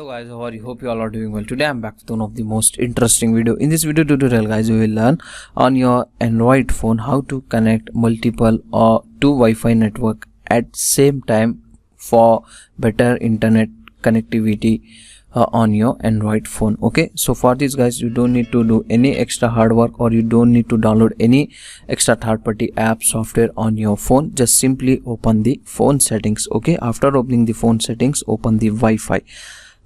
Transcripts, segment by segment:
Hello guys, how are you? Hope you all are doing well. Today I'm back with one of the most interesting video. In this video tutorial guys, we will learn on your Android phone how to connect multiple or two Wi-Fi network at same time for better internet connectivity on your Android phone. Okay, so for this guys, you don't need to do any extra hard work or you don't need to download any extra third-party app software on your phone. Just simply open the phone settings. Okay, after opening the phone settings, open the Wi-Fi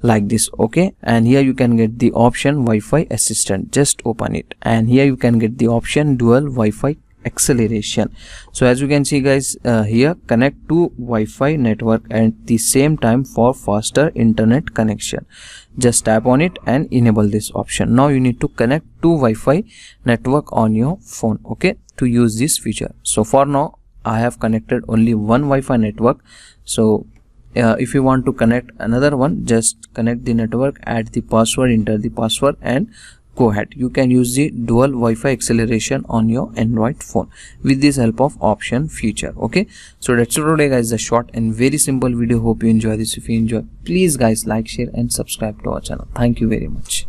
like this. Okay, and here you can get the option Wi-Fi assistant. Just open it, and here you can get the option dual Wi-Fi acceleration. So as you can see guys, here connect to Wi-Fi network at the same time for faster internet connection. Just tap on it and enable this option. Now you need to connect to Wi-Fi network on your phone, okay, to use this feature. So for now I have connected only one Wi-Fi network. So if you want to connect another one, just connect the network, add the password, enter the password, and go ahead. You can use the dual Wi-Fi acceleration on your Android phone with this help of option feature. Okay, so that's it today guys, a short and very simple video. Hope you enjoy this. If you enjoy, please guys like, share and subscribe to our channel. Thank you very much.